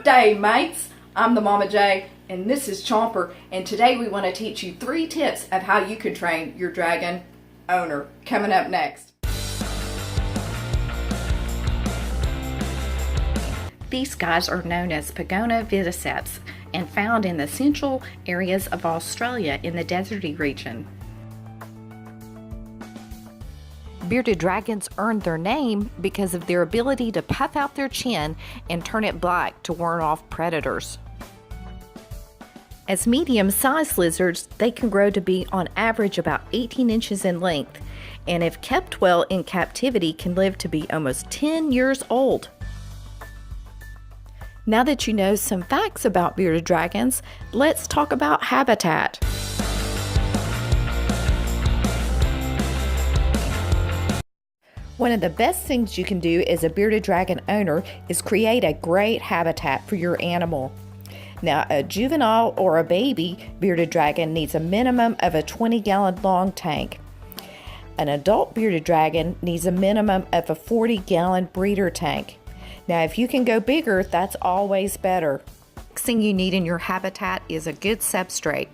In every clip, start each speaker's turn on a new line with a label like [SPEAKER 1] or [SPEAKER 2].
[SPEAKER 1] Good day, mates. I'm the Mama J, and this is Chomper, and today we want to teach you 3 tips of how you can train your dragon owner. Coming up next. These guys are known as Pagona vidiceps and found in the central areas of Australia in the deserty region. Bearded dragons earned their name because of their ability to puff out their chin and turn it black to warn off predators. As medium-sized lizards, they can grow to be on average about 18 inches in length, and if kept well in captivity can live to be almost 10 years old. Now that you know some facts about bearded dragons, let's talk about habitat. One of the best things you can do as a bearded dragon owner is create a great habitat for your animal. Now, a juvenile or a baby bearded dragon needs a minimum of a 20-gallon long tank. An adult bearded dragon needs a minimum of a 40-gallon breeder tank. Now, if you can go bigger, that's always better. Next thing you need in your habitat is a good substrate.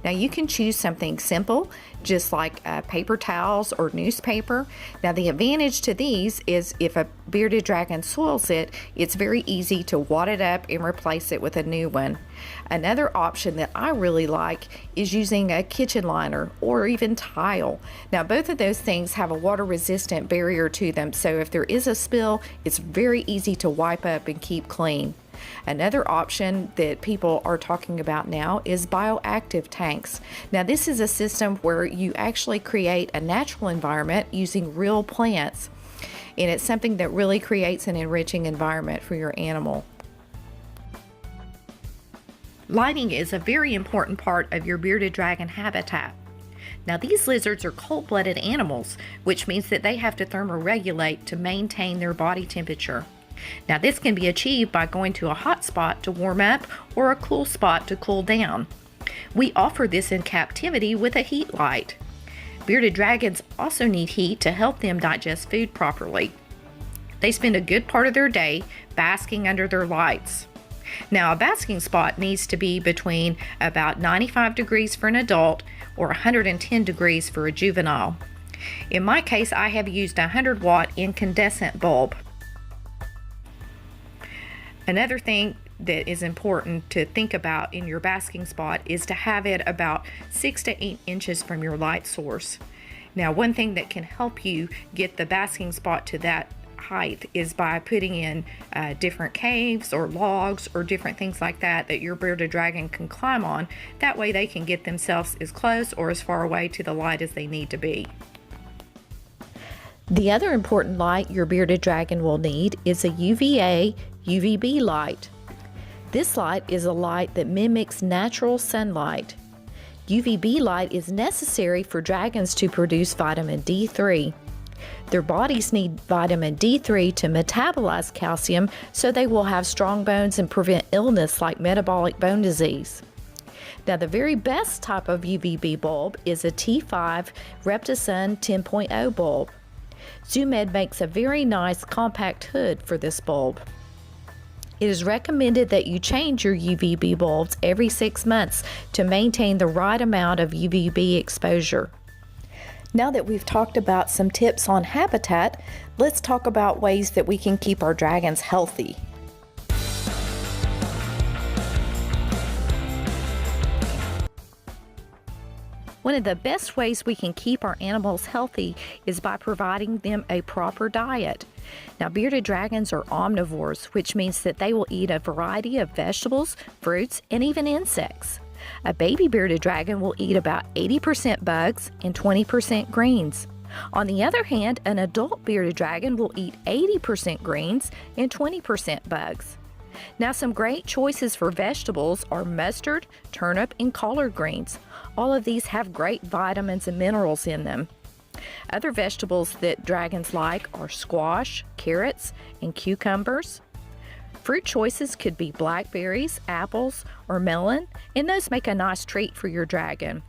[SPEAKER 1] Now, you can choose something simple, just like paper towels or newspaper. Now, the advantage to these is if a bearded dragon soils it, it's very easy to wad it up and replace it with a new one. Another option that I really like is using a kitchen liner or even tile. Now, both of those things have a water-resistant barrier to them, so if there is a spill, it's very easy to wipe up and keep clean. Another option that people are talking about now is bioactive tanks. Now, this is a system where you actually create a natural environment using real plants, and it's something that really creates an enriching environment for your animal. Lighting is a very important part of your bearded dragon habitat. Now, these lizards are cold-blooded animals, which means that they have to thermoregulate to maintain their body temperature. Now, this can be achieved by going to a hot spot to warm up or a cool spot to cool down. We offer this in captivity with a heat light. Bearded dragons also need heat to help them digest food properly. They spend a good part of their day basking under their lights. Now, a basking spot needs to be between about 95 degrees for an adult or 110 degrees for a juvenile. In my case, I have used a 100-watt incandescent bulb. Another thing that is important to think about in your basking spot is to have it about 6 to 8 inches from your light source. Now, one thing that can help you get the basking spot to that height is by putting in different caves or logs or different things like that that your bearded dragon can climb on. That way they can get themselves as close or as far away to the light as they need to be. The other important light your bearded dragon will need is a UVA UVB light. This light is a light that mimics natural sunlight. UVB light is necessary for dragons to produce vitamin D3. Their bodies need vitamin D3 to metabolize calcium so they will have strong bones and prevent illness like metabolic bone disease. Now, the very best type of UVB bulb is a T5 Reptisun 10.0 bulb. ZooMed makes a very nice compact hood for this bulb. It is recommended that you change your UVB bulbs every 6 months to maintain the right amount of UVB exposure. Now that we've talked about some tips on habitat, let's talk about ways that we can keep our dragons healthy. One of the best ways we can keep our animals healthy is by providing them a proper diet. Now, bearded dragons are omnivores, which means that they will eat a variety of vegetables, fruits, and even insects. A baby bearded dragon will eat about 80% bugs and 20% greens. On the other hand, an adult bearded dragon will eat 80% greens and 20% bugs. Now, some great choices for vegetables are mustard, turnip, and collard greens. All of these have great vitamins and minerals in them. Other vegetables that dragons like are squash, carrots, and cucumbers. Fruit choices could be blackberries, apples, or melon, and those make a nice treat for your dragon.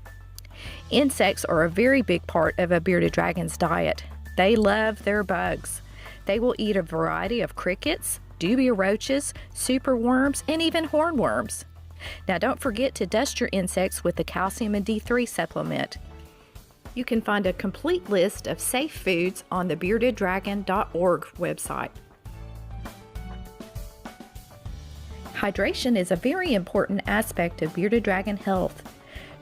[SPEAKER 1] Insects are a very big part of a bearded dragon's diet. They love their bugs. They will eat a variety of crickets, dubia roaches, superworms, and even hornworms. Now don't forget to dust your insects with the calcium and D3 supplement. You can find a complete list of safe foods on the beardeddragon.org website. Hydration is a very important aspect of bearded dragon health.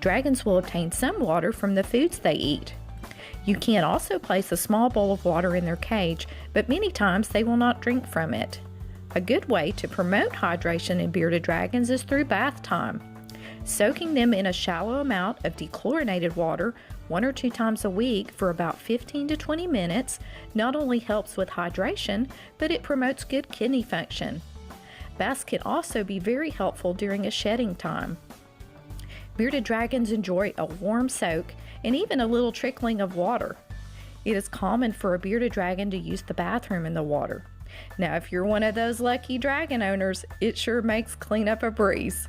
[SPEAKER 1] Dragons will obtain some water from the foods they eat. You can also place a small bowl of water in their cage, but many times they will not drink from it. A good way to promote hydration in bearded dragons is through bath time. Soaking them in a shallow amount of dechlorinated water 1 or 2 times a week for about 15 to 20 minutes not only helps with hydration, but it promotes good kidney function. Baths can also be very helpful during a shedding time. Bearded dragons enjoy a warm soak and even a little trickling of water. It is common for a bearded dragon to use the bathroom in the water. Now, if you're one of those lucky dragon owners, it sure makes cleanup a breeze.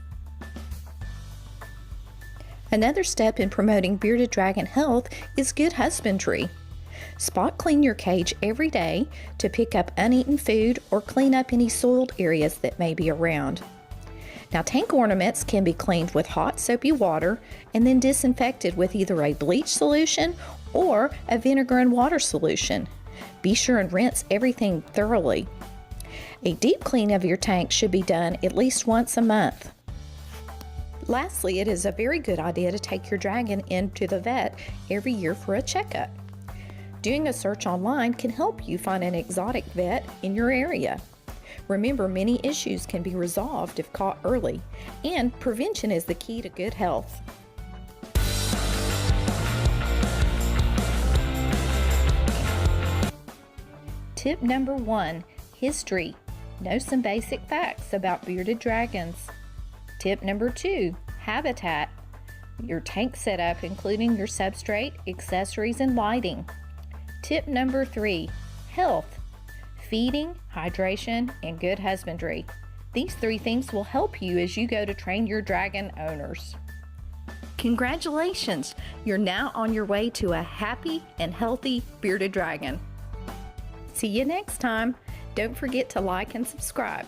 [SPEAKER 1] Another step in promoting bearded dragon health is good husbandry. Spot clean your cage every day to pick up uneaten food or clean up any soiled areas that may be around. Now, tank ornaments can be cleaned with hot soapy water and then disinfected with either a bleach solution or a vinegar and water solution. Be sure and rinse everything thoroughly. A deep clean of your tank should be done at least once a month. Lastly, it is a very good idea to take your dragon into the vet every year for a checkup. Doing a search online can help you find an exotic vet in your area. Remember, many issues can be resolved if caught early, and prevention is the key to good health. Tip number 1, history. Know some basic facts about bearded dragons. Tip number 2, habitat. Your tank setup, including your substrate, accessories, and lighting. Tip number 3, health. Feeding, hydration, and good husbandry. These 3 things will help you as you go to train your dragon owners. Congratulations! You're now on your way to a happy and healthy bearded dragon. See you next time. Don't forget to like and subscribe.